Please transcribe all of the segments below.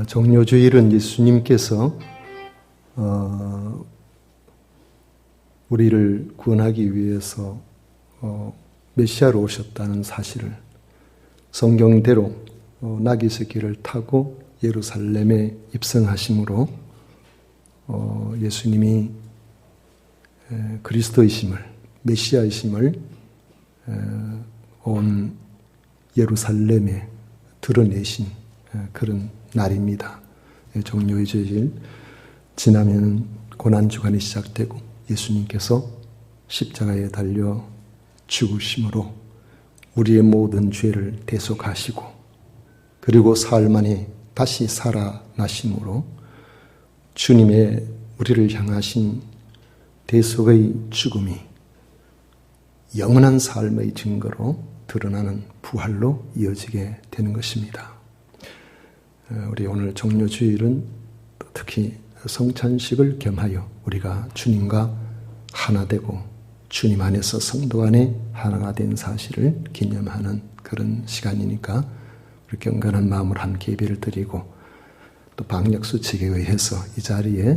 정료주일은 예수님께서 우리를 구원하기 위해서 메시아로 오셨다는 사실을 성경대로 나귀 새끼를 타고 예루살렘에 입성하심으로 예수님이 그리스도이심을, 메시아이심을 온 예루살렘에 드러내신 그런 날입니다. 정료의 주일 지나면 고난주간이 시작되고 예수님께서 십자가에 달려 죽으심으로 우리의 모든 죄를 대속하시고 그리고 사흘 만에 다시 살아나심으로 주님의 우리를 향하신 대속의 죽음이 영원한 삶의 증거로 드러나는 부활로 이어지게 되는 것입니다. 우리 오늘 정료주일은 특히 성찬식을 겸하여 우리가 주님과 하나 되고 주님 안에서 성도 안에 하나가 된 사실을 기념하는 그런 시간이니까 우리 경건한 마음으로 함께 예배를 드리고 또 방역수칙에 의해서 이 자리에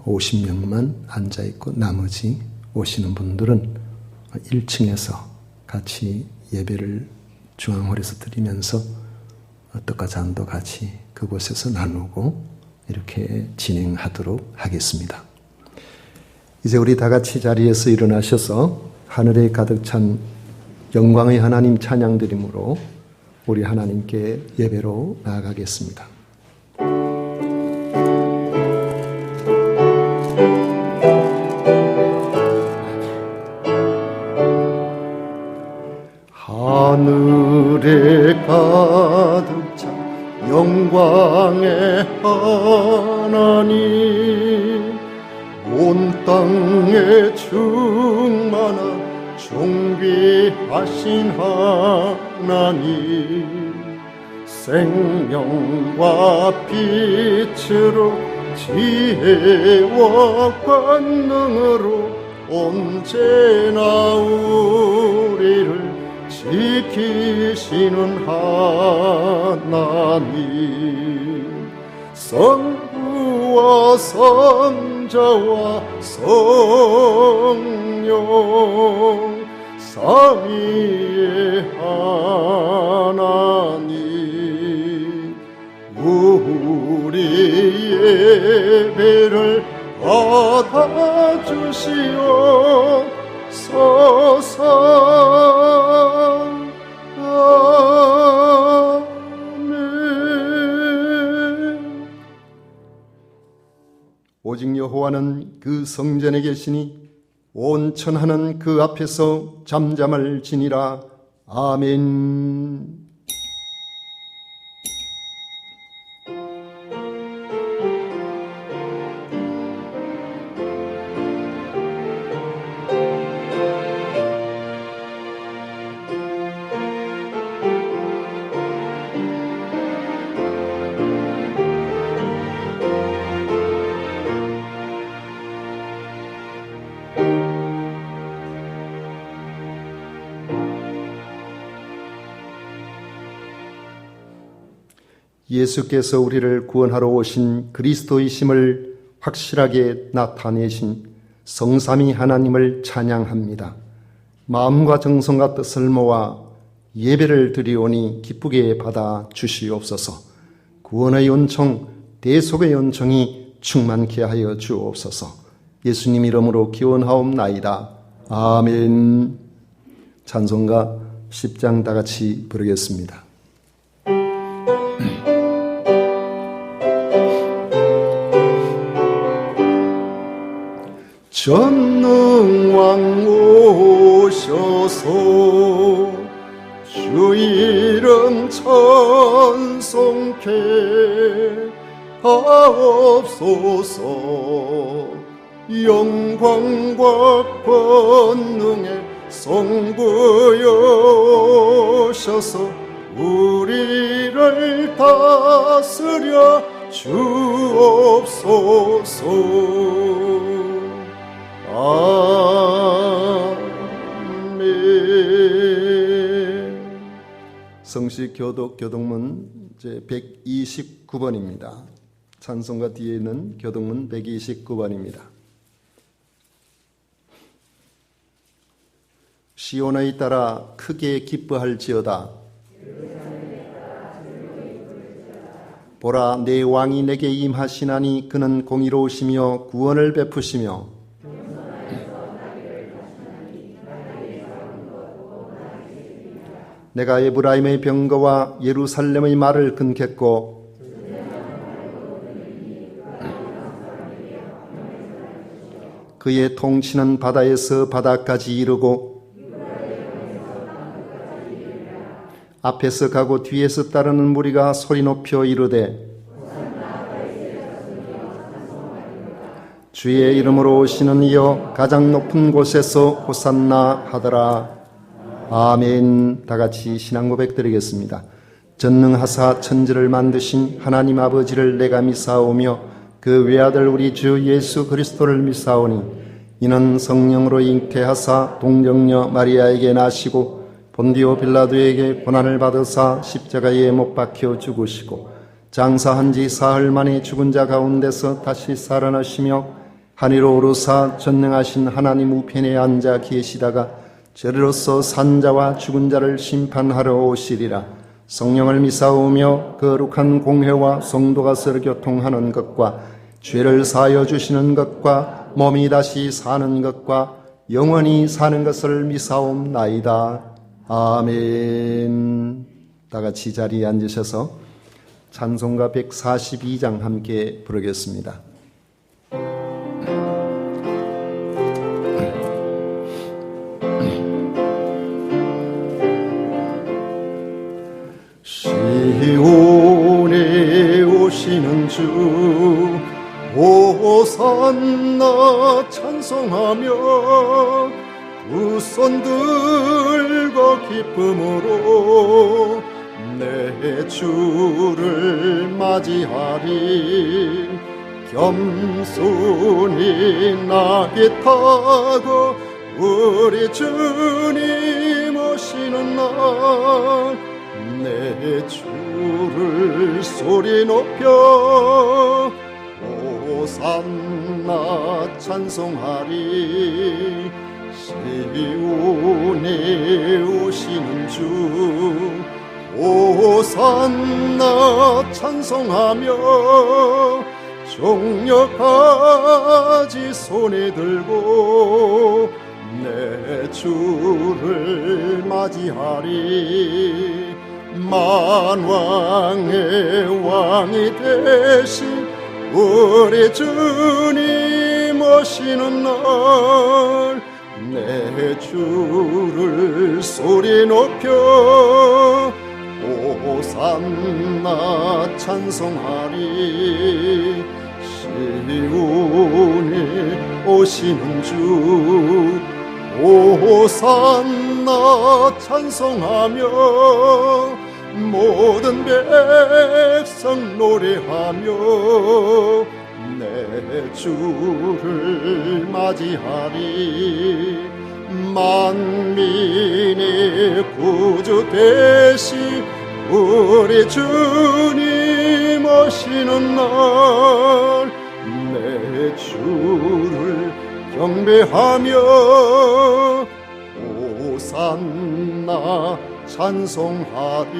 50명만 앉아있고 나머지 오시는 분들은 1층에서 같이 예배를 중앙홀에서 드리면서 떡과 잔도 같이 그곳에서 나누고 이렇게 진행하도록 하겠습니다. 이제 우리 다 같이 자리에서 일어나셔서 하늘에 가득 찬 영광의 하나님 찬양 드림으로 우리 하나님께 예배로 나아가겠습니다. 하늘에 가득 찬 영광의 하나님, 온 땅에 충만한 존귀하신 하나님, 생명과 빛으로 지혜와 권능으로 언제나 우리를 지키시는 하나님, 성부와 성자와 성령 삼위의 하나님, 우리 예배를 받아주시옵소서. 오직 여호와는 그 성전에 계시니 온 천하는 그 앞에서 잠잠을 지니라. 아멘. 예수께서 우리를 구원하러 오신 그리스도이심을 확실하게 나타내신 성삼위 하나님을 찬양합니다. 마음과 정성과 뜻을 모아 예배를 드리오니 기쁘게 받아 주시옵소서. 구원의 은총, 대속의 은총이 충만케 하여 주옵소서. 예수님 이름으로 기원하옵나이다. 아멘. 찬송가 10장 다 같이 부르겠습니다. 전능왕 오셔서 주 이름 찬송케 하옵소서. 영광과 권능의 성부여셔서 우리를 다스려 주옵소서. 아멘. 성시 교독문 제 129번입니다. 찬송가 뒤에 있는 교동문 129번입니다. 시온에 따라 크게 기뻐할지어다. 보라, 내 왕이 내게 임하시나니 그는 공의로우시며 구원을 베푸시며 내가 에브라임의 병거와 예루살렘의 말을 끊겠고 그의 통치는 바다에서 바다까지 이르고 앞에서 가고 뒤에서 따르는 무리가 소리 높여 이르되 주의 이름으로 오시는 이여 가장 높은 곳에서 호산나 하더라. 아멘. 다 같이 신앙 고백 드리겠습니다. 전능하사 천지를 만드신 하나님 아버지를 내가 믿사오며 그 외아들 우리 주 예수 그리스도를 믿사오니 이는 성령으로 잉태하사 동정녀 마리아에게 나시고 본디오 빌라도에게 고난을 받으사 십자가에 못 박혀 죽으시고 장사한 지 사흘 만에 죽은 자 가운데서 다시 살아나시며 하늘로 오르사 전능하신 하나님 우편에 앉아 계시다가 저리로서 산자와 죽은 자를 심판하러 오시리라. 성령을 믿사오며 거룩한 공회와 성도가 서로 교통하는 것과 죄를 사하여 주시는 것과 몸이 다시 사는 것과 영원히 사는 것을 믿사옵나이다. 아멘. 다 같이 자리에 앉으셔서 찬송가 142장 함께 부르겠습니다. 시온에 오시는 주 호산나 찬송하며 두 손 들고 기쁨으로 내 주를 맞이하리. 겸손히 나귀 타고 우리 주님 오시는 날 내 주를 소리 높여 호산나 찬송하리. 시온에 오시는 주 호산나 찬송하며 종려가지 손에 들고 내 주를 맞이하리. 만왕의 왕이 되신 우리 주님 오시는 날 내 주를 소리 높여 호산나 찬송하리. 시온에 오시는 주 호산나 찬송하며 모든 백성 노래하며 내 주를 맞이하리. 만민의 구주 되시 우리 주님 오시는 날 내 주를 경배하며 호산나 찬송하리.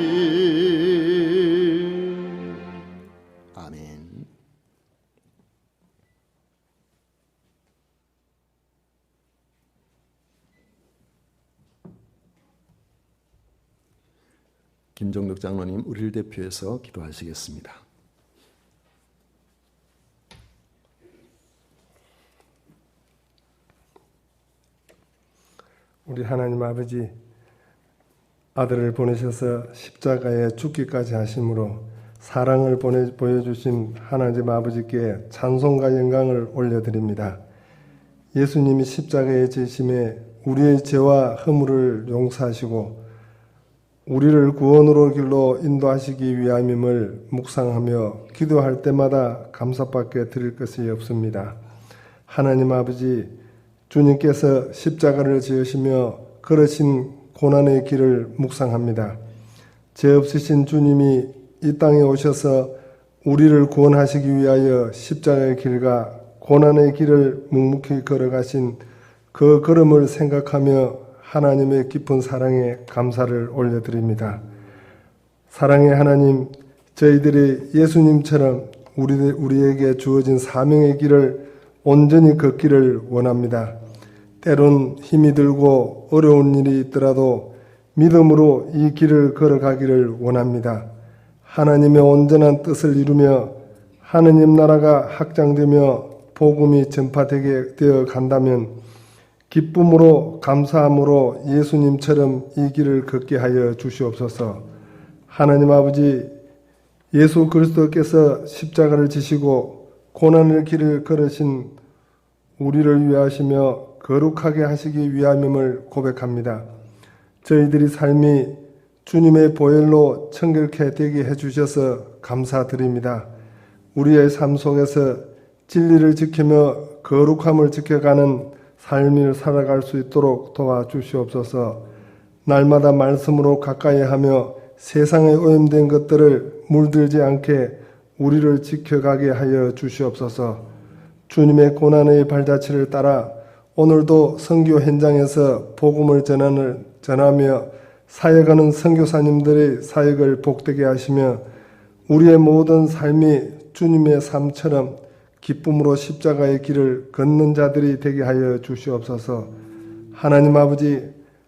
아멘. 김정덕 장로님 우리를 대표해서 기도하시겠습니다. 우리 하나님 아버지, 아들을 보내셔서 십자가에 죽기까지 하심으로 사랑을 보여주신 하나님 아버지께 찬송과 영광을 올려드립니다. 예수님이 십자가에 지심에 우리의 죄와 허물을 용서하시고 우리를 구원으로 길로 인도하시기 위함임을 묵상하며 기도할 때마다 감사밖에 드릴 것이 없습니다. 하나님 아버지, 주님께서 십자가를 지으시며 걸으신 고난의 길을 묵상합니다. 죄 없으신 주님이 이 땅에 오셔서 우리를 구원하시기 위하여 십자가의 길과 고난의 길을 묵묵히 걸어가신 그 걸음을 생각하며 하나님의 깊은 사랑에 감사를 올려드립니다. 사랑의 하나님, 저희들이 예수님처럼 우리에게 주어진 사명의 길을 온전히 걷기를 원합니다. 때론 힘이 들고 어려운 일이 있더라도 믿음으로 이 길을 걸어가기를 원합니다. 하나님의 온전한 뜻을 이루며 하느님 나라가 확장되며 복음이 전파되게 되어 간다면 기쁨으로 감사함으로 예수님처럼 이 길을 걷게 하여 주시옵소서. 하나님 아버지, 예수 그리스도께서 십자가를 지시고 고난의 길을 걸으신 우리를 위하시며 거룩하게 하시기 위함임을 고백합니다. 저희들이 삶이 주님의 보혈로 청결케 되게 해주셔서 감사드립니다. 우리의 삶 속에서 진리를 지키며 거룩함을 지켜가는 삶을 살아갈 수 있도록 도와주시옵소서. 날마다 말씀으로 가까이 하며 세상에 오염된 것들을 물들지 않게 우리를 지켜가게 하여 주시옵소서. 주님의 고난의 발자취를 따라 오늘도 선교 현장에서 복음을 전하며 사역하는 선교사님들의 사역을 복되게 하시며 우리의 모든 삶이 주님의 삶처럼 기쁨으로 십자가의 길을 걷는 자들이 되게 하여 주시옵소서. 하나님 아버지,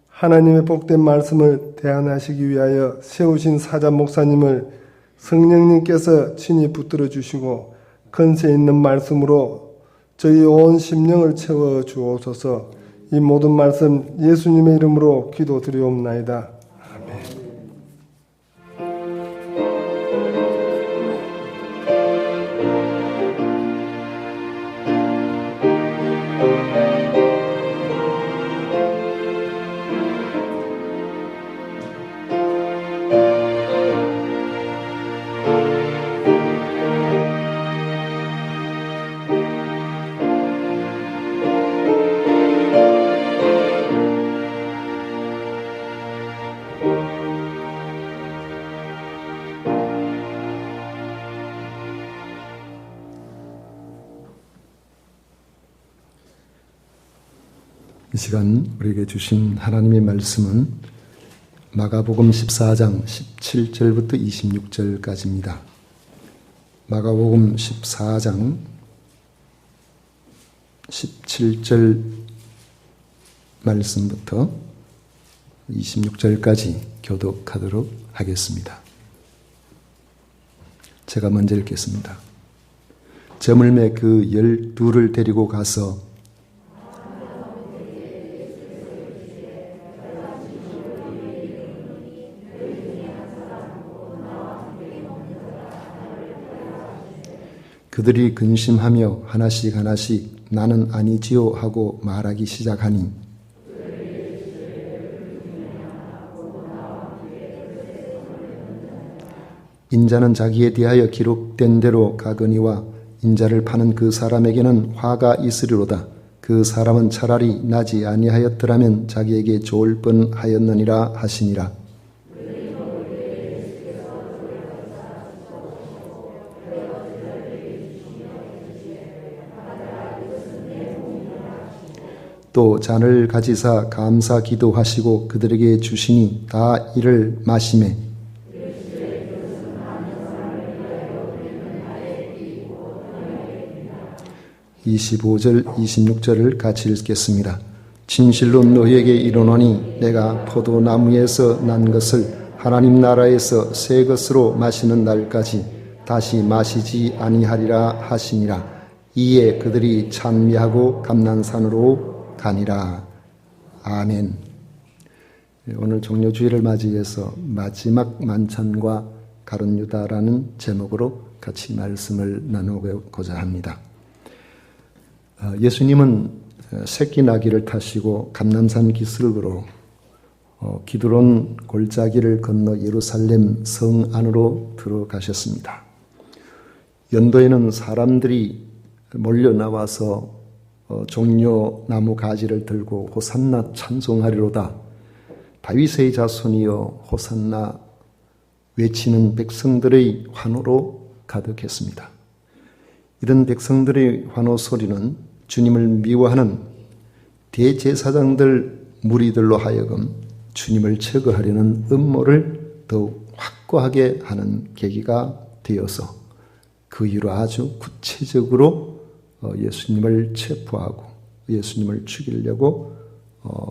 하나님의 복된 말씀을 대안하시기 위하여 세우신 사자 목사님을 성령님께서 친히 붙들어 주시고 근세 있는 말씀으로 저희 온 심령을 채워 주옵소서. 이 모든 말씀 예수님의 이름으로 기도드리옵나이다. 아멘. 이 시간 우리에게 주신 하나님의 말씀은 마가복음 14장 17절부터 26절까지입니다. 마가복음 14장 17절 말씀부터 26절까지 교독하도록 하겠습니다. 제가 먼저 읽겠습니다. 저물매 그 12를 데리고 가서 그들이 근심하며 하나씩 하나씩 나는 아니지요 하고 말하기 시작하니 인자는 자기에 대하여 기록된 대로 가거니와 인자를 파는 그 사람에게는 화가 있으리로다. 그 사람은 차라리 나지 아니하였더라면 자기에게 좋을 뻔하였느니라 하시니라. 또 잔을 가지사 감사 기도하시고 그들에게 주시니 다 이를 마시매 (25절) (26절을) 같이 읽겠습니다. 진실로 너희에게 이르노니 내가 포도나무에서 난 것을 하나님 나라에서 새 것으로 마시는 날까지 다시 마시지 아니하리라 하시니라. 이에 그들이 찬미하고 감난산으로 가니라. 아멘. 오늘 종료주일을 맞이해서 마지막 만찬과 가룟 유다라는 제목으로 같이 말씀을 나누고자 합니다. 예수님은 새끼 나귀를 타시고 감람산 기슭으로 기드론 골짜기를 건너 예루살렘 성 안으로 들어가셨습니다. 연도에는 사람들이 몰려 나와서 종려 나무 가지를 들고 호산나 찬송하리로다. 다윗의 자손이여 호산나, 외치는 백성들의 환호로 가득했습니다. 이런 백성들의 환호 소리는 주님을 미워하는 대제사장들 무리들로 하여금 주님을 제거하려는 음모를 더욱 확고하게 하는 계기가 되어서 그 이후로 아주 구체적으로 예수님을 체포하고 예수님을 죽이려고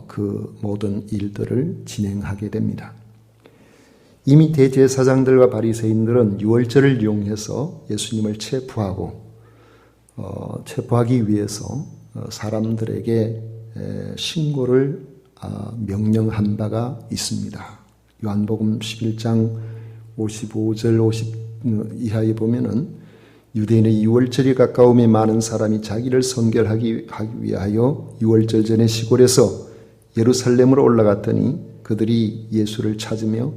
그 모든 일들을 진행하게 됩니다. 이미 대제사장들과 바리새인들은 유월절을 이용해서 예수님을 체포하기 위해서 사람들에게 신고를 명령한 바가 있습니다. 요한복음 11장 55절 50 이하에 보면은 유대인의 유월절이 가까움에 많은 사람이 자기를 선결하기 위하여 유월절 전에 시골에서 예루살렘으로 올라갔더니 그들이 예수를 찾으며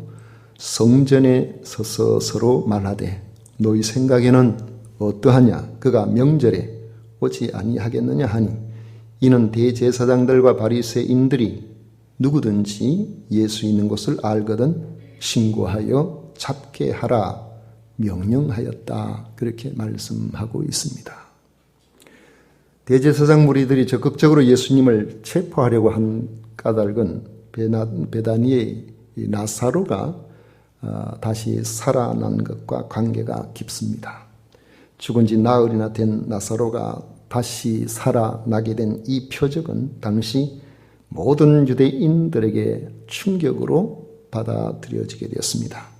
성전에 서서 서로 말하되 너희 생각에는 어떠하냐 그가 명절에 오지 아니하겠느냐 하니 이는 대제사장들과 바리새인들이 누구든지 예수 있는 곳을 알거든 신고하여 잡게 하라 명령하였다. 그렇게 말씀하고 있습니다. 대제사장 무리들이 적극적으로 예수님을 체포하려고 한 까닭은 베다니의 나사로가 다시 살아난 것과 관계가 깊습니다. 죽은 지 나흘이나 된 나사로가 다시 살아나게 된 이 표적은 당시 모든 유대인들에게 충격으로 받아들여지게 되었습니다.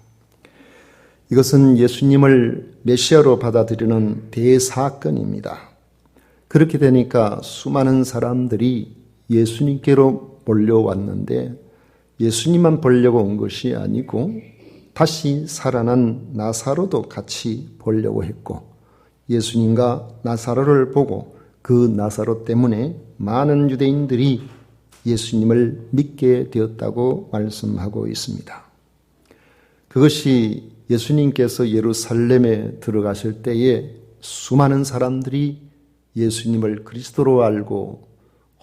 이것은 예수님을 메시아로 받아들이는 대사건입니다. 그렇게 되니까 수많은 사람들이 예수님께로 몰려왔는데 예수님만 보려고 온 것이 아니고 다시 살아난 나사로도 같이 보려고 했고 예수님과 나사로를 보고 그 나사로 때문에 많은 유대인들이 예수님을 믿게 되었다고 말씀하고 있습니다. 그것이 예수님께서 예루살렘에 들어가실 때에 수많은 사람들이 예수님을 그리스도로 알고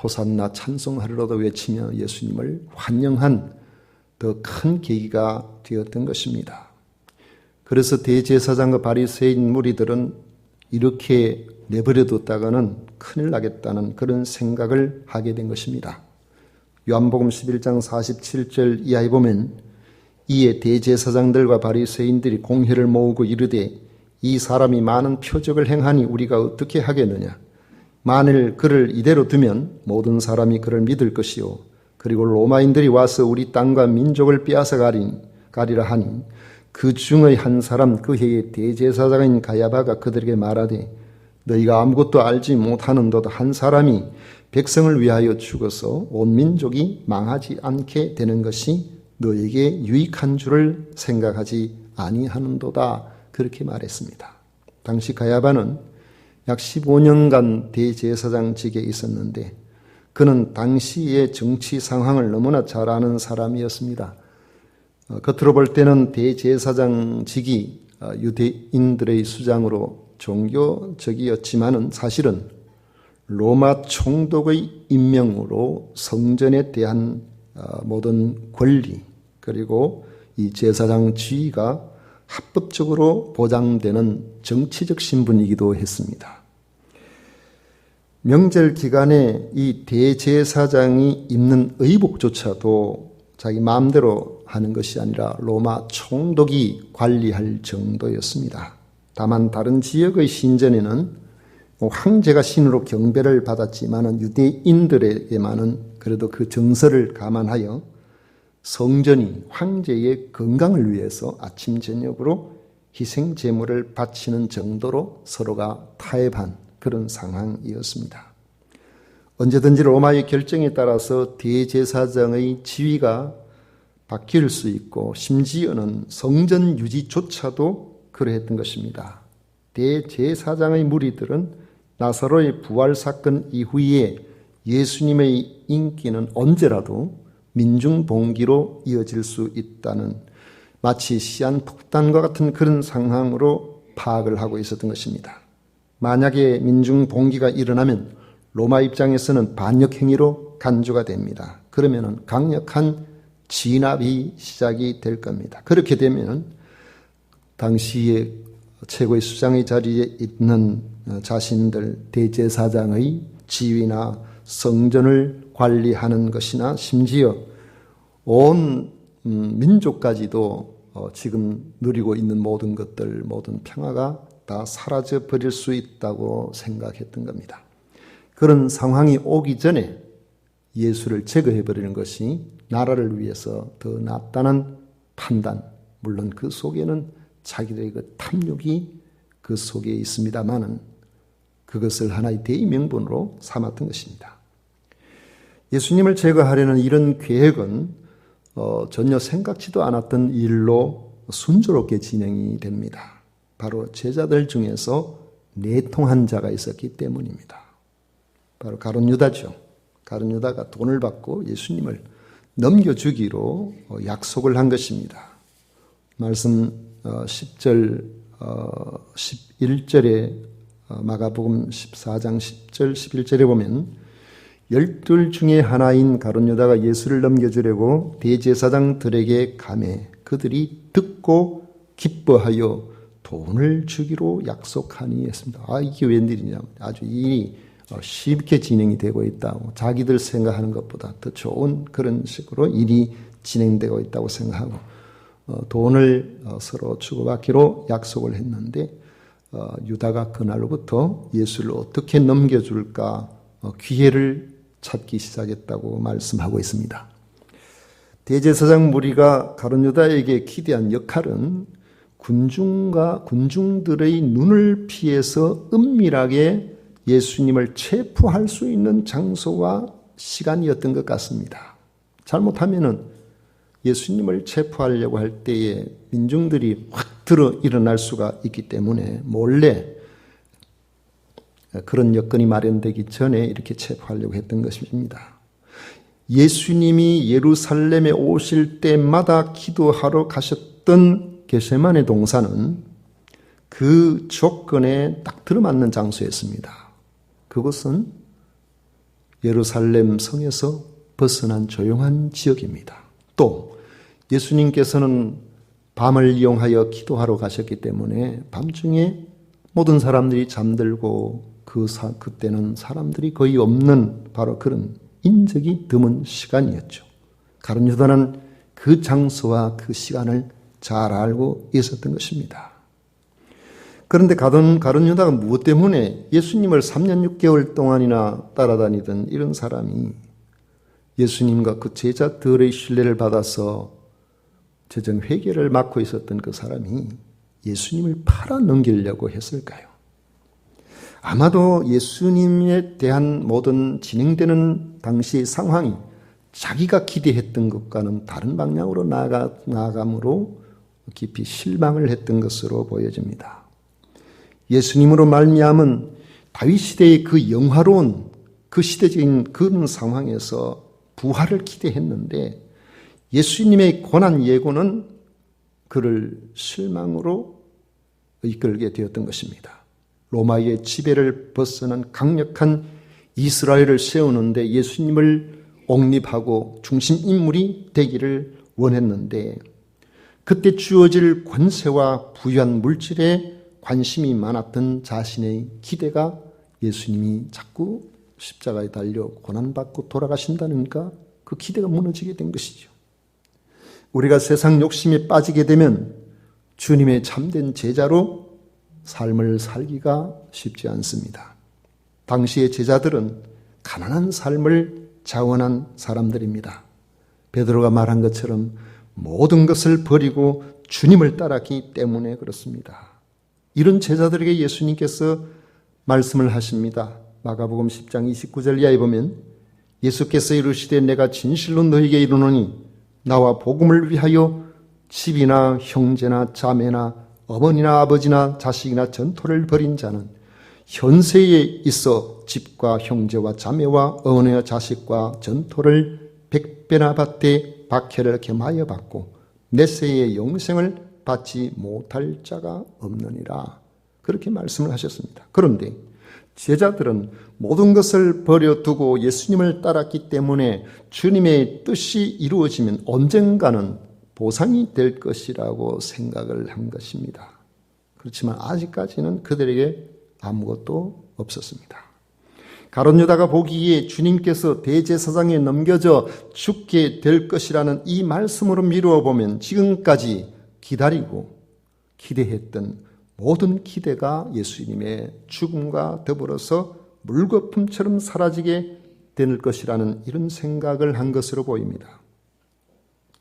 호산나 찬송하리로도 외치며 예수님을 환영한 더 큰 계기가 되었던 것입니다. 그래서 대제사장과 바리새인 무리들은 이렇게 내버려뒀다가는 큰일 나겠다는 그런 생각을 하게 된 것입니다. 요한복음 11장 47절 이하에 보면 이에 대제사장들과 바리새인들이 공회를 모으고 이르되 이 사람이 많은 표적을 행하니 우리가 어떻게 하겠느냐. 만일 그를 이대로 두면 모든 사람이 그를 믿을 것이요 그리고 로마인들이 와서 우리 땅과 민족을 빼앗아 가리라 하니 그 중의 한 사람 그 해의 대제사장인 가야바가 그들에게 말하되 너희가 아무것도 알지 못하는도다 한 사람이 백성을 위하여 죽어서 온 민족이 망하지 않게 되는 것이 너에게 유익한 줄을 생각하지 아니하는도다. 그렇게 말했습니다. 당시 가야바는 약 15년간 대제사장직에 있었는데 그는 당시의 정치 상황을 너무나 잘 아는 사람이었습니다. 겉으로 볼 때는 대제사장직이 유대인들의 수장으로 종교적이었지만은 사실은 로마 총독의 임명으로 성전에 대한 모든 권리 그리고 이 제사장 지위가 합법적으로 보장되는 정치적 신분이기도 했습니다. 명절 기간에 이 대제사장이 입는 의복조차도 자기 마음대로 하는 것이 아니라 로마 총독이 관리할 정도였습니다. 다만 다른 지역의 신전에는 황제가 신으로 경배를 받았지만 유대인들에게만은 그래도 그 정서를 감안하여 성전이 황제의 건강을 위해서 아침 저녁으로 희생 제물을 바치는 정도로 서로가 타협한 그런 상황이었습니다. 언제든지 로마의 결정에 따라서 대제사장의 지위가 바뀔 수 있고 심지어는 성전 유지조차도 그러했던 것입니다. 대제사장의 무리들은 나사로의 부활 사건 이후에 예수님의 인기는 언제라도 민중봉기로 이어질 수 있다는 마치 시한폭탄과 같은 그런 상황으로 파악을 하고 있었던 것입니다. 만약에 민중봉기가 일어나면 로마 입장에서는 반역행위로 간주가 됩니다. 그러면 강력한 진압이 시작이 될 겁니다. 그렇게 되면 당시에 최고의 수장의 자리에 있는 자신들 대제사장의 지위나 성전을 관리하는 것이나 심지어 온 민족까지도 지금 누리고 있는 모든 것들, 모든 평화가 다 사라져 버릴 수 있다고 생각했던 겁니다. 그런 상황이 오기 전에 예수를 제거해 버리는 것이 나라를 위해서 더 낫다는 판단, 물론 그 속에는 자기들의 그 탐욕이 그 속에 있습니다만은 그것을 하나의 대의명분으로 삼았던 것입니다. 예수님을 제거하려는 이런 계획은 전혀 생각지도 않았던 일로 순조롭게 진행이 됩니다. 바로 제자들 중에서 내통한 자가 있었기 때문입니다. 바로 가룟 유다죠. 가룟 유다가 돈을 받고 예수님을 넘겨주기로 약속을 한 것입니다. 말씀 10절, 11절에 마가복음 14장 10절, 11절에 보면 12 중에 하나인 가룟 유다가 예수를 넘겨주려고 대제사장들에게 가매 그들이 듣고 기뻐하여 돈을 주기로 약속하니 했습니다. 이게 웬일이냐. 아주 일이 쉽게 진행이 되고 있다고, 자기들 생각하는 것보다 더 좋은 그런 식으로 일이 진행되고 있다고 생각하고 돈을 서로 주고받기로 약속을 했는데 유다가 그날로부터 예수를 어떻게 넘겨줄까 기회를 찾기 시작했다고 말씀하고 있습니다. 대제사장 무리가 가룟 유다에게 기대한 역할은 군중들의 눈을 피해서 은밀하게 예수님을 체포할 수 있는 장소와 시간이었던 것 같습니다. 잘못하면은 예수님을 체포하려고 할 때에 민중들이 확 들어 일어날 수가 있기 때문에 몰래 그런 여건이 마련되기 전에 이렇게 체포하려고 했던 것입니다. 예수님이 예루살렘에 오실 때마다 기도하러 가셨던 겟세마네 동산은 그 조건에 딱 들어맞는 장소였습니다. 그곳은 예루살렘 성에서 벗어난 조용한 지역입니다. 또 예수님께서는 밤을 이용하여 기도하러 가셨기 때문에 밤중에 모든 사람들이 잠들고 그때는 사람들이 거의 없는 바로 그런 인적이 드문 시간이었죠. 가룟 유다는 그 장소와 그 시간을 잘 알고 있었던 것입니다. 그런데 가룟 유다가 무엇 때문에 예수님을 3년 6개월 동안이나 따라다니던 이런 사람이 예수님과 그 제자들의 신뢰를 받아서 재정 회개를 맡고 있었던 그 사람이 예수님을 팔아넘기려고 했을까요? 아마도 예수님에 대한 모든 진행되는 당시의 상황이 자기가 기대했던 것과는 다른 방향으로 나아감으로 깊이 실망을 했던 것으로 보여집니다. 예수님으로 말미암은 다윗 시대의 그 영화로운 그 시대적인 그런 상황에서 부활을 기대했는데 예수님의 고난 예고는 그를 실망으로 이끌게 되었던 것입니다. 로마의 지배를 벗어난 강력한 이스라엘을 세우는데 예수님을 옹립하고 중심 인물이 되기를 원했는데 그때 주어질 권세와 부유한 물질에 관심이 많았던 자신의 기대가 예수님이 자꾸 십자가에 달려 고난받고 돌아가신다니까 그 기대가 무너지게 된 것이죠. 우리가 세상 욕심에 빠지게 되면 주님의 참된 제자로 삶을 살기가 쉽지 않습니다. 당시의 제자들은 가난한 삶을 자원한 사람들입니다. 베드로가 말한 것처럼 모든 것을 버리고 주님을 따랐기 때문에 그렇습니다. 이런 제자들에게 예수님께서 말씀을 하십니다. 마가복음 10장 29절 이하에 보면 예수께서 이르시되 내가 진실로 너희에게 이르노니 나와 복음을 위하여 집이나 형제나 자매나 어머니나 아버지나 자식이나 전토를 벌인 자는 현세에 있어 집과 형제와 자매와 어머니와 자식과 전토를 100배나 받되 박해를 겸하여 받고 내세의 영생을 받지 못할 자가 없느니라. 그렇게 말씀을 하셨습니다. 그런데 제자들은 모든 것을 버려두고 예수님을 따랐기 때문에 주님의 뜻이 이루어지면 언젠가는 보상이 될 것이라고 생각을 한 것입니다. 그렇지만 아직까지는 그들에게 아무것도 없었습니다. 가룟 유다가 보기에 주님께서 대제사장에 넘겨져 죽게 될 것이라는 이 말씀으로 미루어 보면 지금까지 기다리고 기대했던 모든 기대가 예수님의 죽음과 더불어서 물거품처럼 사라지게 될 것이라는 이런 생각을 한 것으로 보입니다.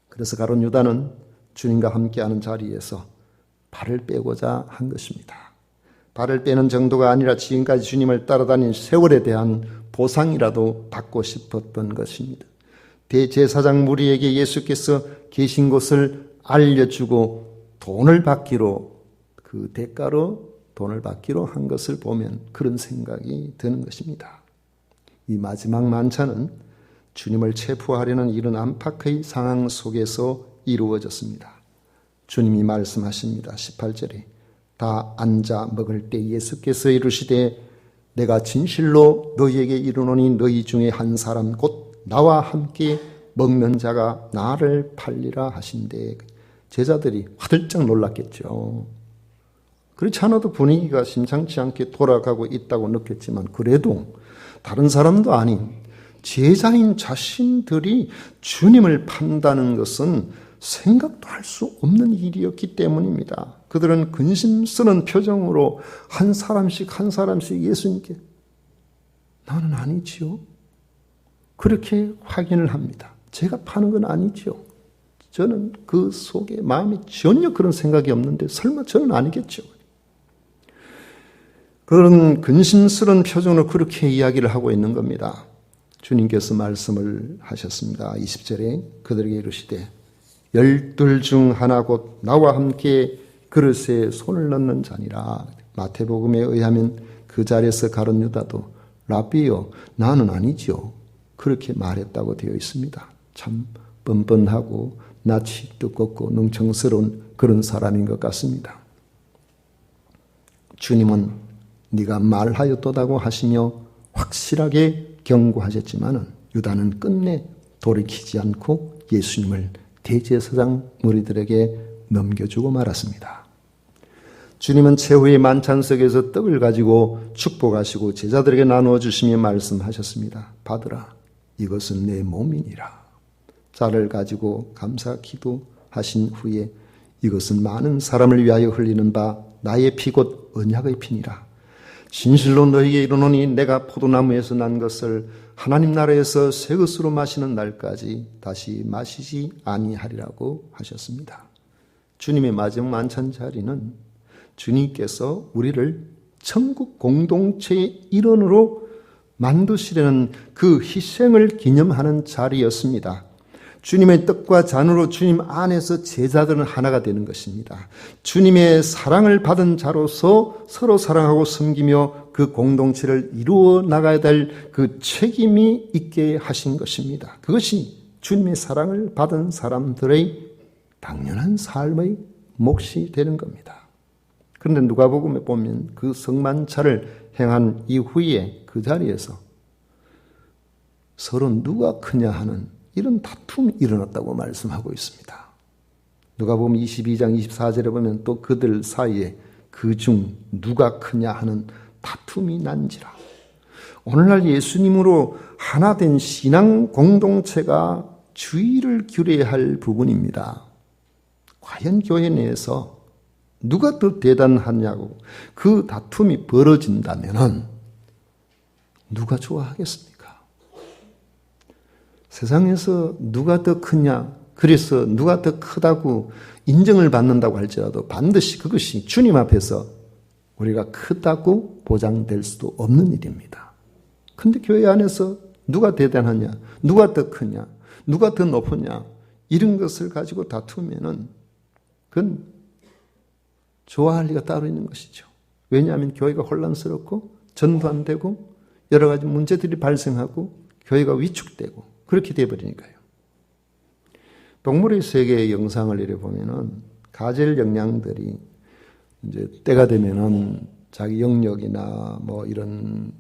그래서 가룟 유다는 주님과 함께하는 자리에서 발을 빼고자 한 것입니다. 발을 빼는 정도가 아니라 지금까지 주님을 따라다닌 세월에 대한 보상이라도 받고 싶었던 것입니다. 대제사장 무리에게 예수께서 계신 곳을 알려주고 돈을 받기로, 그 대가로 돈을 받기로 한 것을 보면 그런 생각이 드는 것입니다. 이 마지막 만찬은 주님을 체포하려는 이런 안팎의 상황 속에서 이루어졌습니다. 주님이 말씀하십니다. 18절에 다 앉아 먹을 때 예수께서 이르시되 내가 진실로 너희에게 이르노니 너희 중에 한 사람 곧 나와 함께 먹는 자가 나를 팔리라 하신대. 제자들이 화들짝 놀랐겠죠. 그렇지 않아도 분위기가 심상치 않게 돌아가고 있다고 느꼈지만 그래도 다른 사람도 아닌 제자인 자신들이 주님을 판다는 것은 생각도 할 수 없는 일이었기 때문입니다. 그들은 근심 쓰는 표정으로 한 사람씩 예수님께 나는 아니지요. 그렇게 확인을 합니다. 제가 파는 건 아니지요. 저는 그 속에 마음에 전혀 그런 생각이 없는데 설마 저는 아니겠죠. 그런 근심스러운 표정으로 그렇게 이야기를 하고 있는 겁니다. 주님께서 말씀을 하셨습니다. 20절에 그들에게 이르시되 12 중 하나 곧 나와 함께 그릇에 손을 넣는 자니라. 마태복음에 의하면 그 자리에서 가룟 유다도 라비요 나는 아니지요. 그렇게 말했다고 되어 있습니다. 참 뻔뻔하고 낯이 두껍고 능청스러운 그런 사람인 것 같습니다. 주님은 네가 말하였도다고 하시며 확실하게 경고하셨지만은 유다는 끝내 돌이키지 않고 예수님을 대제사장 무리들에게 넘겨주고 말았습니다. 주님은 최후의 만찬석에서 떡을 가지고 축복하시고 제자들에게 나누어 주시며 말씀하셨습니다. 받으라, 이것은 내 몸이니라. 쌀을 가지고 감사 기도하신 후에 이것은 많은 사람을 위하여 흘리는 바 나의 피 곧 언약의 피니라. 진실로 너희에게 이르노니 내가 포도나무에서 난 것을 하나님 나라에서 새 것으로 마시는 날까지 다시 마시지 아니하리라고 하셨습니다. 주님의 마지막 만찬 자리는 주님께서 우리를 천국 공동체의 일원으로 만드시려는 그 희생을 기념하는 자리였습니다. 주님의 떡과 잔으로 주님 안에서 제자들은 하나가 되는 것입니다. 주님의 사랑을 받은 자로서 서로 사랑하고 섬기며 그 공동체를 이루어 나가야 될 그 책임이 있게 하신 것입니다. 그것이 주님의 사랑을 받은 사람들의 당연한 삶의 몫이 되는 겁니다. 그런데 누가복음에 보면 그 성만찬을 행한 이후에 그 자리에서 서로 누가 크냐 하는 이런 다툼이 일어났다고 말씀하고 있습니다. 누가복음 22장 24절에 보면 또 그들 사이에 그중 누가 크냐 하는 다툼이 난지라. 오늘날 예수님으로 하나 된 신앙 공동체가 주의를 기울여야 할 부분입니다. 과연 교회 내에서 누가 더 대단하냐고 그 다툼이 벌어진다면 누가 좋아하겠습니까? 세상에서 누가 더 크냐, 그래서 누가 더 크다고 인정을 받는다고 할지라도 반드시 그것이 주님 앞에서 우리가 크다고 보장될 수도 없는 일입니다. 그런데 교회 안에서 누가 대단하냐, 누가 더 크냐, 누가 더 높으냐 이런 것을 가지고 다투면은 그건 좋아할 리가 따로 있는 것이죠. 왜냐하면 교회가 혼란스럽고 전도 안 되고 여러 가지 문제들이 발생하고 교회가 위축되고 그렇게 되어버리니까요. 동물의 세계의 영상을 이래 보면은 가젤 영양들이 이제 때가 되면은 자기 영역이나 뭐 이런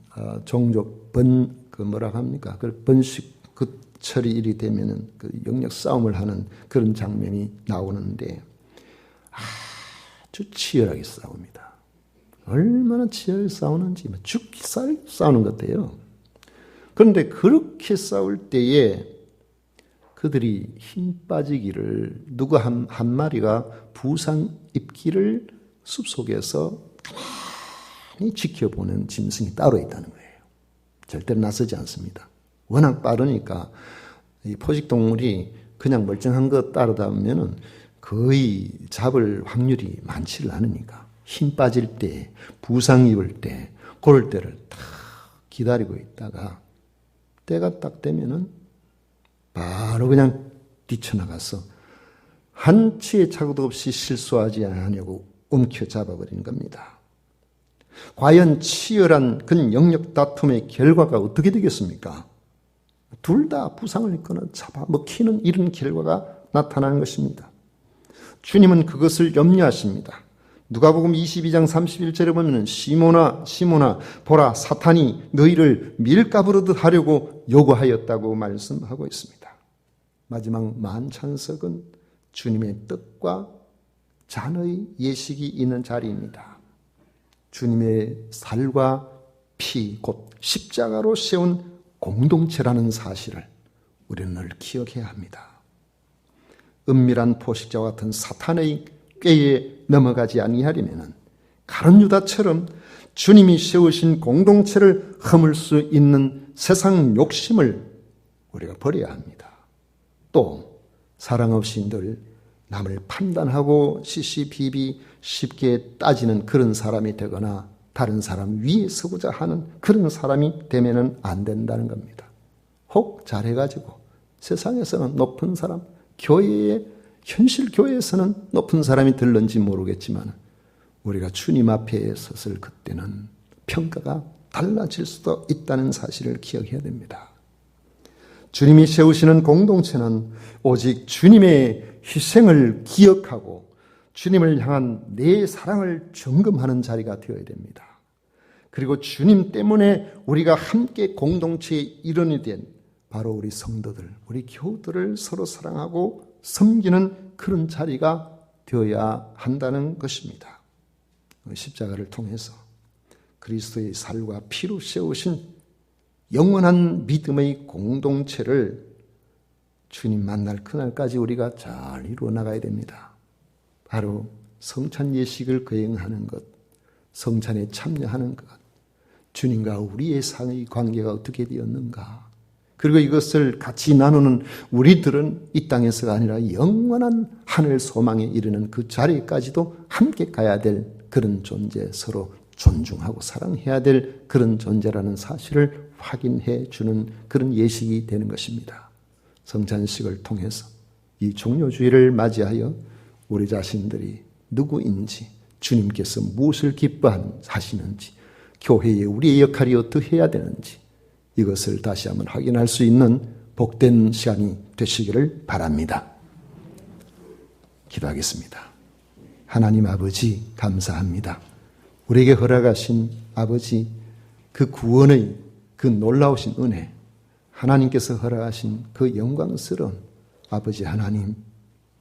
종족 그 뭐라 합니까? 그 번식 그 철이 일이 되면은 그 영역 싸움을 하는 그런 장면이 나오는데 아주 치열하게 싸웁니다. 얼마나 치열하게 싸우는지 죽기 살기 싸우는 것 같아요. 그런데 그렇게 싸울 때에 그들이 힘 빠지기를 누구 한 마리가 부상 입기를 숲속에서 가만히 지켜보는 짐승이 따로 있다는 거예요. 절대로 나서지 않습니다. 워낙 빠르니까 이 포식동물이 그냥 멀쩡한 거 따르다보면은 거의 잡을 확률이 많지를 않으니까 힘 빠질 때, 부상 입을 때, 그럴 때를 딱 기다리고 있다가 때가 딱 되면은 바로 그냥 뛰쳐나가서 한치의 착오도 없이 실수하지 않으려고 움켜잡아버리는 겁니다. 과연 치열한 그 영역 다툼의 결과가 어떻게 되겠습니까? 둘 다 부상을 입거나 잡아먹히는 이런 결과가 나타나는 것입니다. 주님은 그것을 염려하십니다. 누가복음 22장 31절에 보면 시몬아 시몬아 보라 사탄이 너희를 밀가부르듯 하려고 요구하였다고 말씀하고 있습니다. 마지막 만찬석은 주님의 뜻과 잔의 예식이 있는 자리입니다. 주님의 살과 피, 곧 십자가로 세운 공동체라는 사실을 우리는 늘 기억해야 합니다. 은밀한 포식자와 같은 사탄의 꾀에 넘어가지 아니하려면 가룟 유다처럼 주님이 세우신 공동체를 허물 수 있는 세상 욕심을 우리가 버려야 합니다. 또 사랑 없이 늘 남을 판단하고 시시비비 쉽게 따지는 그런 사람이 되거나 다른 사람 위에 서고자 하는 그런 사람이 되면은 안 된다는 겁니다. 혹 잘해가지고 세상에서는 높은 사람, 현실 교회에서는 높은 사람이 들는지 모르겠지만 우리가 주님 앞에 섰을 그때는 평가가 달라질 수도 있다는 사실을 기억해야 됩니다. 주님이 세우시는 공동체는 오직 주님의 희생을 기억하고 주님을 향한 내 사랑을 점검하는 자리가 되어야 됩니다. 그리고 주님 때문에 우리가 함께 공동체의 일원이 된 바로 우리 성도들, 우리 교우들을 서로 사랑하고 섬기는 그런 자리가 되어야 한다는 것입니다. 십자가를 통해서 그리스도의 살과 피로 세우신 영원한 믿음의 공동체를 주님 만날 그날까지 우리가 잘 이루어 나가야 됩니다. 바로 성찬 예식을 거행하는 것, 성찬에 참여하는 것, 주님과 우리의 사이의 관계가 어떻게 되었는가, 그리고 이것을 같이 나누는 우리들은 이 땅에서가 아니라 영원한 하늘 소망에 이르는 그 자리까지도 함께 가야 될 그런 존재, 서로 존중하고 사랑해야 될 그런 존재라는 사실을 확인해 주는 그런 예식이 되는 것입니다. 성찬식을 통해서 이 종료주의를 맞이하여 우리 자신들이 누구인지, 주님께서 무엇을 기뻐하시는지, 교회에 우리의 역할이 어떻게 해야 되는지 이것을 다시 한번 확인할 수 있는 복된 시간이 되시기를 바랍니다. 기도하겠습니다. 하나님 아버지 감사합니다. 우리에게 허락하신 아버지 그 구원의 그 놀라우신 은혜, 하나님께서 허락하신 그 영광스러운 아버지 하나님,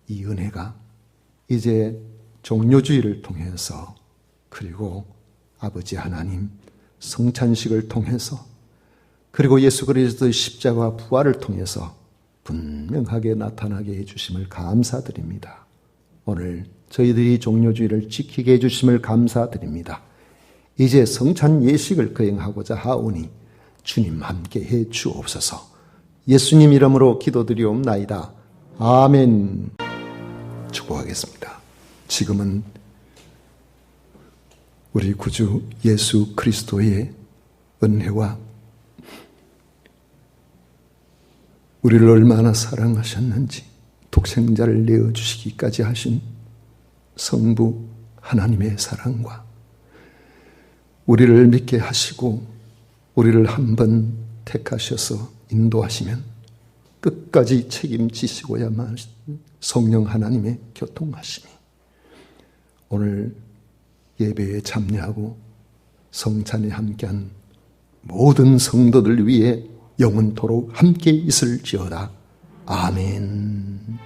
이 은혜가 이제 종료주의를 통해서 그리고 아버지 하나님 성찬식을 통해서 그리고 예수 그리스도의 십자가와 부활을 통해서 분명하게 나타나게 해주심을 감사드립니다. 오늘 저희들이 종료주의를 지키게 해주심을 감사드립니다. 이제 성찬 예식을 거행하고자 하오니 주님 함께 해 주옵소서. 예수님 이름으로 기도드리옵나이다. 아멘. 축복하겠습니다. 지금은 우리 구주 예수 그리스도의 은혜와 우리를 얼마나 사랑하셨는지 독생자를 내어주시기까지 하신 성부 하나님의 사랑과 우리를 믿게 하시고 우리를 한번 택하셔서 인도하시면 끝까지 책임지시고야만 성령 하나님의 교통하심이 오늘 예배에 참여하고 성찬에 함께한 모든 성도들 위해 영원토록 함께 있을지어다. 아멘.